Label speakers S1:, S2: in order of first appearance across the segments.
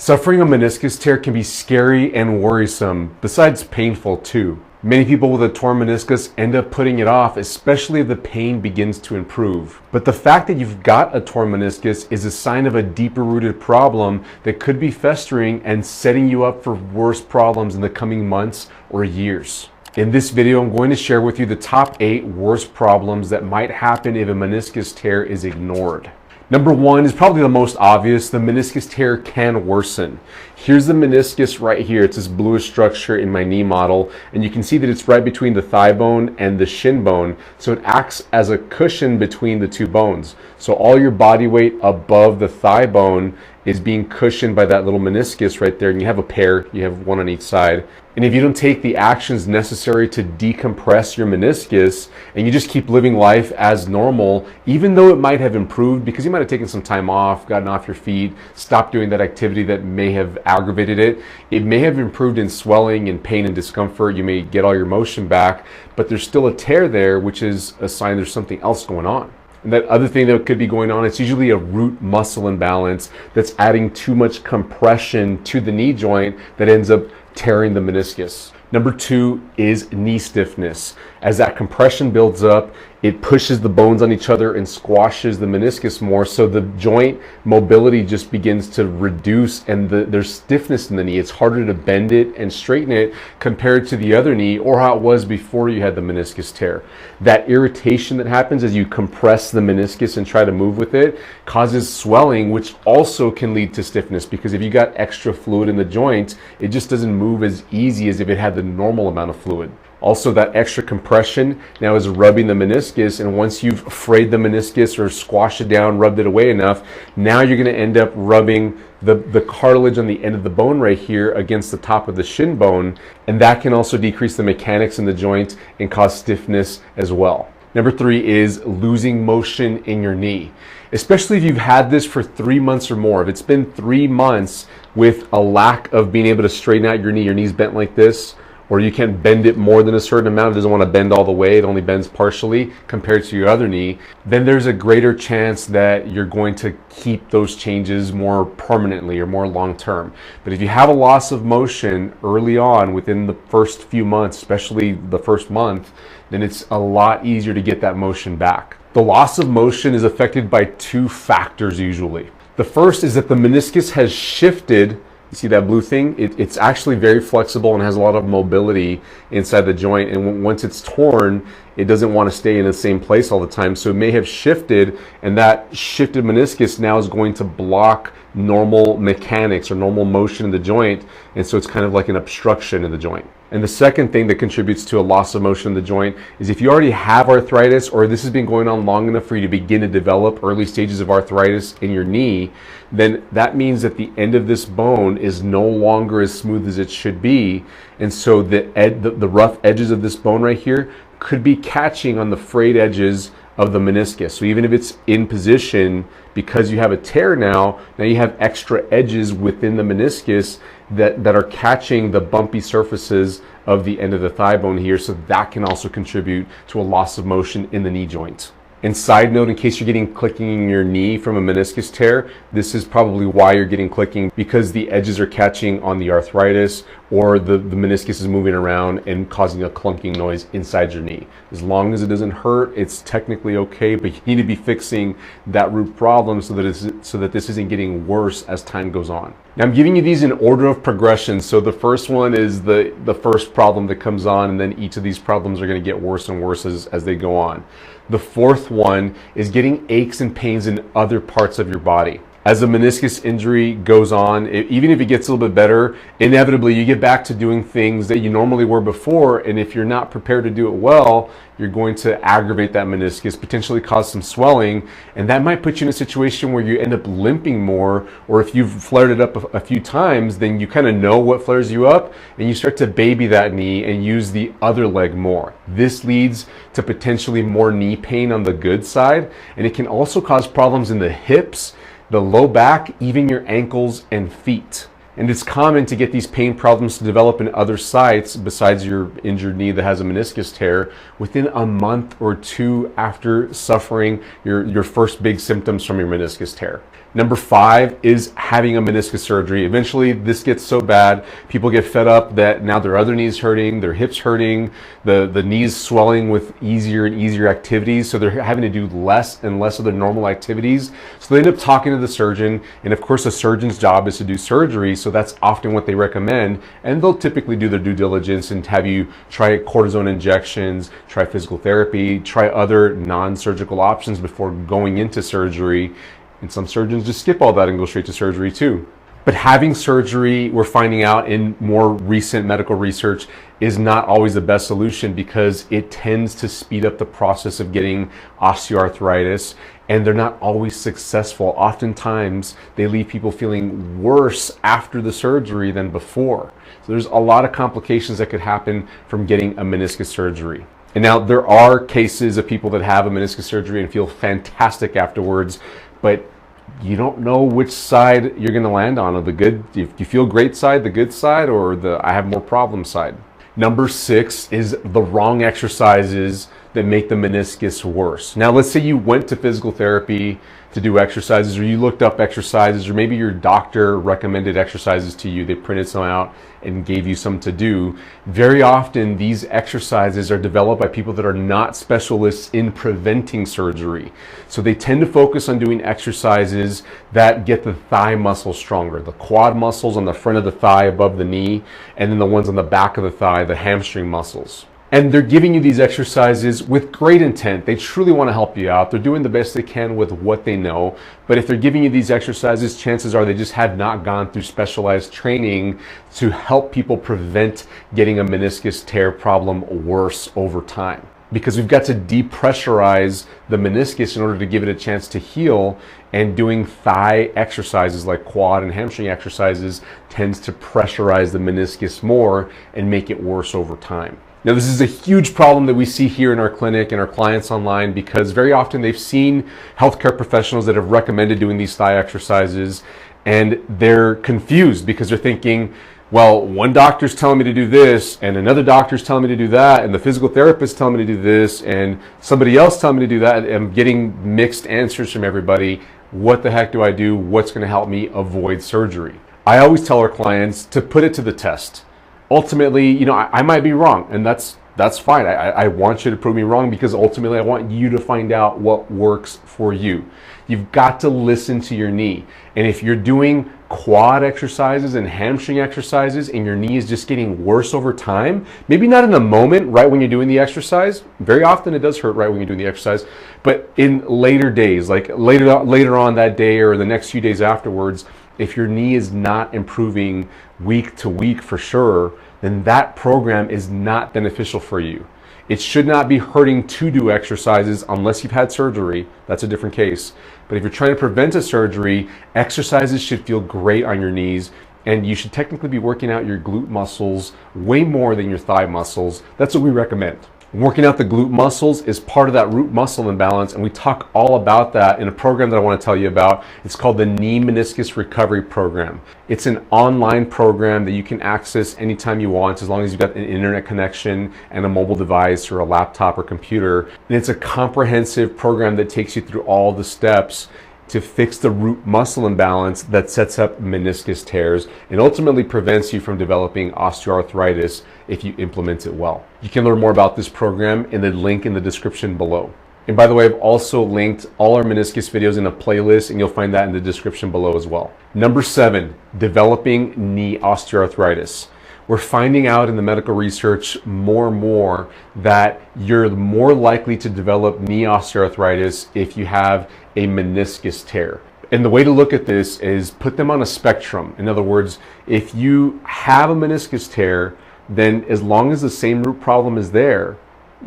S1: Suffering a meniscus tear can be scary and worrisome, besides painful too. Many people with a torn meniscus end up putting it off, especially if the pain begins to improve. But the fact that you've got a torn meniscus is a sign of a deeper rooted problem that could be festering and setting you up for worse problems in the coming months or years. In this video, I'm going to share with you the top 8 worst problems that might happen if a meniscus tear is ignored. Number 1 is probably the most obvious. The meniscus tear can worsen. Here's the meniscus right here. It's this bluish structure in my knee model, and you can see that it's right between the thigh bone and the shin bone, so it acts as a cushion between the two bones. So all your body weight above the thigh bone is being cushioned by that little meniscus right there, and you have a pair, you have one on each side. And if you don't take the actions necessary to decompress your meniscus and you just keep living life as normal, even though it might have improved because you might have taken some time off, gotten off your feet, stopped doing that activity that may have aggravated it, it may have improved in swelling and pain and discomfort. You may get all your motion back, but there's still a tear there, which is a sign there's something else going on. And that other thing that could be going on, it's usually a root muscle imbalance that's adding too much compression to the knee joint that ends up tearing the meniscus. Number 2 is knee stiffness. As that compression builds up, it pushes the bones on each other and squashes the meniscus more, so the joint mobility just begins to reduce, and there's stiffness in the knee. It's harder to bend it and straighten it compared to the other knee or how it was before you had the meniscus tear. That irritation that happens as you compress the meniscus and try to move with it causes swelling, which also can lead to stiffness, because if you got extra fluid in the joint, it just doesn't move as easy as if it had the normal amount of fluid. Also, that extra compression now is rubbing the meniscus, and once you've frayed the meniscus or squashed it down, rubbed it away enough, now you're going to end up rubbing the cartilage on the end of the bone right here against the top of the shin bone, and that can also decrease the mechanics in the joint and cause stiffness as well. Number 3 is losing motion in your knee. Especially if you've had this for 3 months or more. If it's been 3 months with a lack of being able to straighten out your knee, your knee's bent like this, or you can't bend it more than a certain amount, it doesn't want to bend all the way, it only bends partially compared to your other knee, then there's a greater chance that you're going to keep those changes more permanently or more long term. But if you have a loss of motion early on within the first few months, especially the first month, then it's a lot easier to get that motion back. The loss of motion is affected by 2 factors usually. The first is that the meniscus has shifted. You see that blue thing? It's actually very flexible and has a lot of mobility inside the joint, and once it's torn, it doesn't want to stay in the same place all the time, so it may have shifted, and that shifted meniscus now is going to block normal mechanics or normal motion in the joint, and so it's kind of like an obstruction in the joint. And the second thing that contributes to a loss of motion in the joint is if you already have arthritis, or this has been going on long enough for you to begin to develop early stages of arthritis in your knee, then that means that the end of this bone is no longer as smooth as it should be, and so the rough edges of this bone right here could be catching on the frayed edges of the meniscus. So even if it's in position, because you have a tear now you have extra edges within the meniscus that are catching the bumpy surfaces of the end of the thigh bone here, so that can also contribute to a loss of motion in the knee joint. And side note, in case you're getting clicking in your knee from a meniscus tear, this is probably why you're getting clicking, because the edges are catching on the arthritis, or the meniscus is moving around and causing a clunking noise inside your knee. As long as it doesn't hurt, it's technically okay, but you need to be fixing that root problem so that this isn't getting worse as time goes on. Now I'm giving you these in order of progression. So the first one is the first problem that comes on, and then each of these problems are going to get worse and worse as they go on. The fourth one is getting aches and pains in other parts of your body. As the meniscus injury goes on, even if it gets a little bit better, inevitably you get back to doing things that you normally were before, and if you're not prepared to do it well, you're going to aggravate that meniscus, potentially cause some swelling, and that might put you in a situation where you end up limping more, or if you've flared it up a few times, then you kind of know what flares you up, and you start to baby that knee and use the other leg more. This leads to potentially more knee pain on the good side, and it can also cause problems in the hips, the low back, even your ankles and feet. And it's common to get these pain problems to develop in other sites besides your injured knee that has a meniscus tear within a month or 2 after suffering your first big symptoms from your meniscus tear. Number 5 is having a meniscus surgery. Eventually, this gets so bad, people get fed up that now their other knee's hurting, their hips hurting, the knees swelling with easier and easier activities, so they're having to do less and less of their normal activities. So they end up talking to the surgeon, and of course, a surgeon's job is to do surgery, so that's often what they recommend, and they'll typically do their due diligence and have you try cortisone injections, try physical therapy, try other non-surgical options before going into surgery. And some surgeons just skip all that and go straight to surgery too. But having surgery, we're finding out in more recent medical research, is not always the best solution because it tends to speed up the process of getting osteoarthritis, and they're not always successful. Oftentimes, they leave people feeling worse after the surgery than before. So there's a lot of complications that could happen from getting a meniscus surgery. And now there are cases of people that have a meniscus surgery and feel fantastic afterwards, but you don't know which side you're going to land on, or the good, if you feel great side, the good side, or the I have more problem side. Number 6 is the wrong exercises that make the meniscus worse. Now, let's say you went to physical therapy to do exercises, or you looked up exercises, or maybe your doctor recommended exercises to you. They printed some out and gave you some to do. Very often, these exercises are developed by people that are not specialists in preventing surgery. So they tend to focus on doing exercises that get the thigh muscles stronger, the quad muscles on the front of the thigh above the knee, and then the ones on the back of the thigh, the hamstring muscles. And they're giving you these exercises with great intent. They truly want to help you out. They're doing the best they can with what they know. But if they're giving you these exercises, chances are they just have not gone through specialized training to help people prevent getting a meniscus tear problem worse over time. Because we've got to depressurize the meniscus in order to give it a chance to heal, and doing thigh exercises like quad and hamstring exercises tends to pressurize the meniscus more and make it worse over time. Now, this is a huge problem that we see here in our clinic and our clients online, because very often they've seen healthcare professionals that have recommended doing these thigh exercises, and they're confused because they're thinking, well, one doctor's telling me to do this, and another doctor's telling me to do that, and the physical therapist telling me to do this, and somebody else telling me to do that, and I'm getting mixed answers from everybody. What the heck do I do? What's going to help me avoid surgery? I always tell our clients to put it to the test. Ultimately, I might be wrong, and that's fine. I want you to prove me wrong, because ultimately I want you to find out what works for you. You've got to listen to your knee. And if you're doing quad exercises and hamstring exercises and your knee is just getting worse over time, maybe not in the moment right when you're doing the exercise, very often it does hurt right when you're doing the exercise, but in later days, like later on that day or the next few days afterwards, if your knee is not improving week to week for sure, then that program is not beneficial for you. It should not be hurting to do exercises unless you've had surgery. That's a different case. But if you're trying to prevent a surgery, exercises should feel great on your knees, and you should technically be working out your glute muscles way more than your thigh muscles. That's what we recommend. Working out the glute muscles is part of that root muscle imbalance, and we talk all about that in a program that I want to tell you about. It's called the Knee Meniscus Recovery Program. It's an online program that you can access anytime you want, as long as you've got an internet connection and a mobile device or a laptop or computer. And it's a comprehensive program that takes you through all the steps to fix the root muscle imbalance that sets up meniscus tears and ultimately prevents you from developing osteoarthritis if you implement it well. You can learn more about this program in the link in the description below. And by the way, I've also linked all our meniscus videos in a playlist, and you'll find that in the description below as well. Number 7, developing knee osteoarthritis. We're finding out in the medical research more and more that you're more likely to develop knee osteoarthritis if you have a meniscus tear. And the way to look at this is put them on a spectrum. In other words, if you have a meniscus tear, then as long as the same root problem is there,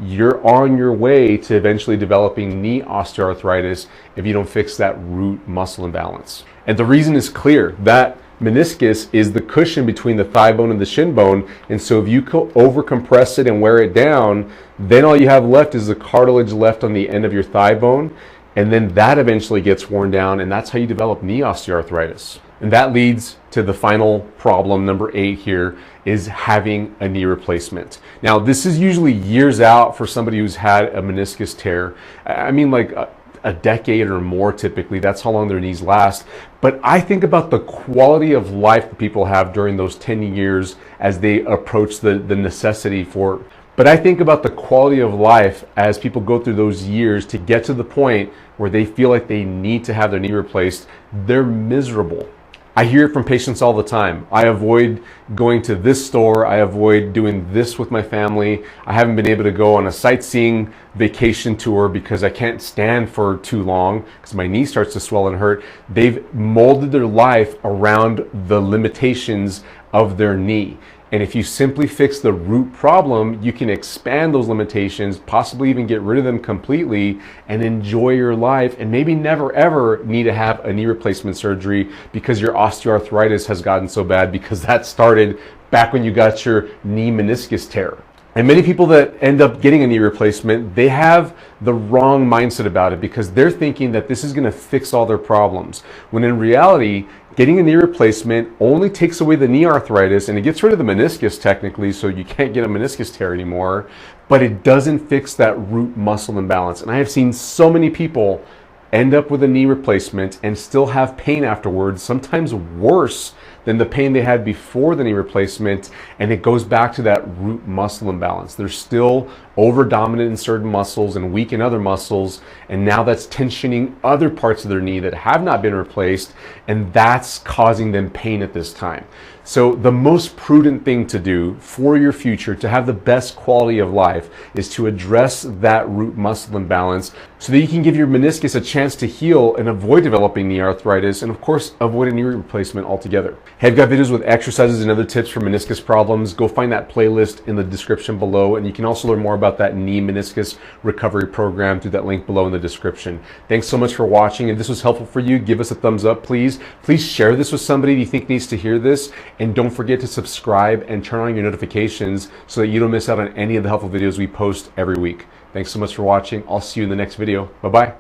S1: you're on your way to eventually developing knee osteoarthritis if you don't fix that root muscle imbalance. And the reason is clear. That meniscus is the cushion between the thigh bone and the shin bone, and so if you overcompress it and wear it down, then all you have left is the cartilage left on the end of your thigh bone, and then that eventually gets worn down, and that's how you develop knee osteoarthritis. And that leads to the final problem, number 8 here, is having a knee replacement. Now, this is usually years out for somebody who's had a meniscus tear. I mean, like a decade or more typically. That's how long their knees last. But I think about the quality of life that people have during those 10 years as they approach the necessity for. But I think about the quality of life as people go through those years to get to the point where they feel like they need to have their knee replaced. They're miserable. I hear it from patients all the time. I avoid going to this store. I avoid doing this with my family. I haven't been able to go on a sightseeing vacation tour because I can't stand for too long because my knee starts to swell and hurt. They've molded their life around the limitations of their knee. And if you simply fix the root problem, you can expand those limitations, possibly even get rid of them completely and enjoy your life and maybe never ever need to have a knee replacement surgery because your osteoarthritis has gotten so bad because that started back when you got your knee meniscus tear. And many people that end up getting a knee replacement, they have the wrong mindset about it because they're thinking that this is going to fix all their problems. When in reality, getting a knee replacement only takes away the knee arthritis and it gets rid of the meniscus technically, so you can't get a meniscus tear anymore, but it doesn't fix that root muscle imbalance. And I have seen so many people end up with a knee replacement and still have pain afterwards, sometimes worse than the pain they had before the knee replacement, and it goes back to that root muscle imbalance. They're still over dominant in certain muscles and weak in other muscles, and now that's tensioning other parts of their knee that have not been replaced, and that's causing them pain at this time. So the most prudent thing to do for your future to have the best quality of life is to address that root muscle imbalance so that you can give your meniscus a chance to heal and avoid developing knee arthritis, and of course avoid a knee replacement altogether. Hey, I've got videos with exercises and other tips for meniscus problems. Go find that playlist in the description below, and you can also learn more about that Knee Meniscus Recovery Program through that link below in the description. Thanks so much for watching. If this was helpful for you, give us a thumbs up, please. Please share this with somebody you think needs to hear this, and don't forget to subscribe and turn on your notifications so that you don't miss out on any of the helpful videos we post every week. Thanks so much for watching. I'll see you in the next video. Bye-bye.